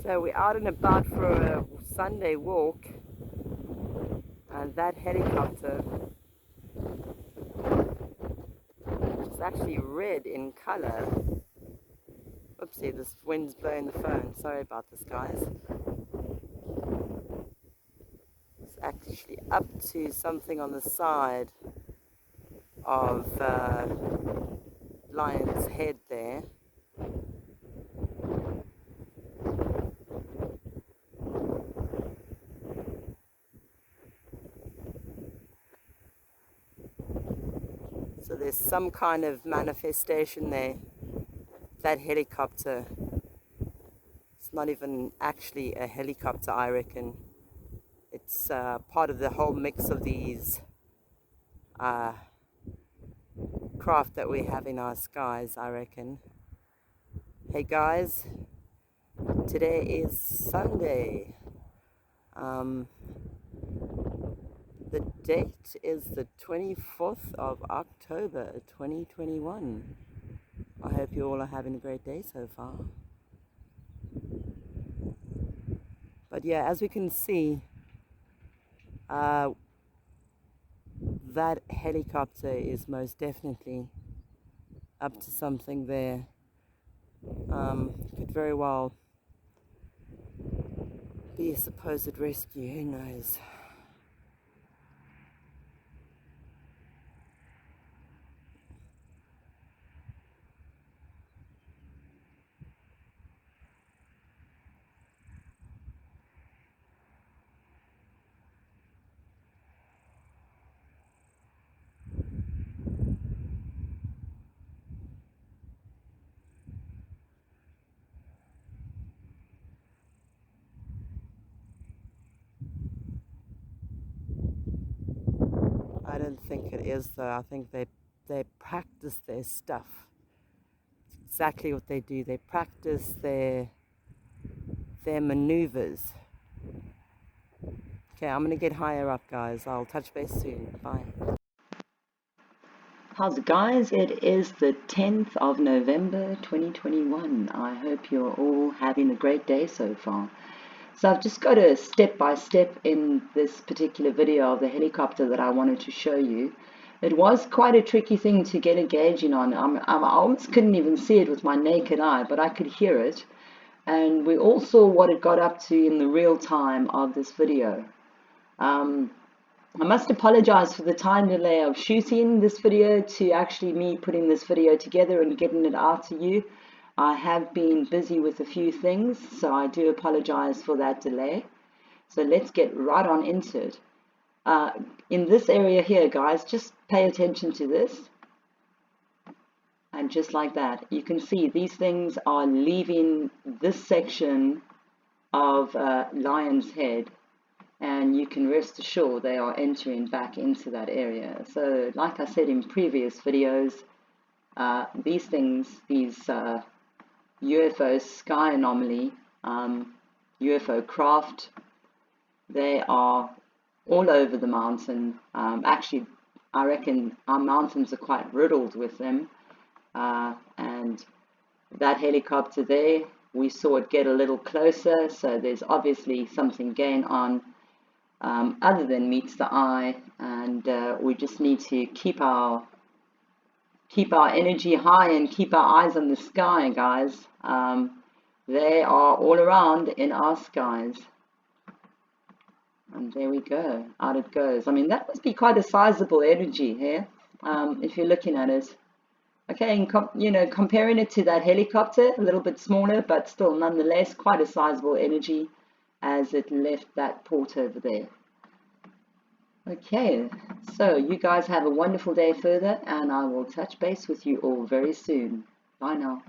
So we're out and about for a Sunday walk, and that helicopter, which is actually red in color. Oopsie, this wind's blowing the phone. Sorry about this, guys. It's actually up to something on the side of Lion's Head there. So there's some kind of manifestation there. That helicopter, it's not even actually a helicopter, I reckon. It's part of the whole mix of these craft that we have in our skies, I reckon. Hey guys, today is Sunday. The date is the 24th of October 2021. I hope you all are having a great day so far. But yeah, as we can see, that helicopter is most definitely up to something there. Could very well be a supposed rescue, who knows. I don't think it is though. I think they practice their stuff. It's exactly what they do. They practice their maneuvers. Okay, I'm gonna get higher up, guys. I'll touch base soon. Bye. How's it, guys? It is the 10th of November 2021. I hope you're all having a great day so far. So I've just got a step-by-step in this particular video of the helicopter that I wanted to show you. It was quite a tricky thing to get a gauging on. I almost couldn't even see it with my naked eye, but I could hear it. And we all saw what it got up to in the real time of this video. I must apologize for the time delay of shooting this video to actually me putting this video together and getting it out to you. I have been busy with a few things, so I do apologize for that delay. So let's get right on into it. In this area here, guys, just pay attention to this. And just like that, you can see these things are leaving this section of Lion's Head. And you can rest assured they are entering back into that area. So like I said in previous videos, these things, these UFO sky anomaly, UFO craft, they are all over the mountain. Actually, I reckon our mountains are quite riddled with them. And that helicopter there, we saw it get a little closer, so there's obviously something going on other than meets the eye, and we just need to keep our energy high and keep our eyes on the sky, guys. They are all around in our skies. And there we go, out it goes. I mean, that must be quite a sizable energy here, if you're looking at it. Okay, and comparing it to that helicopter, a little bit smaller, but still nonetheless quite a sizable energy as it left that port over there. Okay, so you guys have a wonderful day further, and I will touch base with you all very soon. Bye now.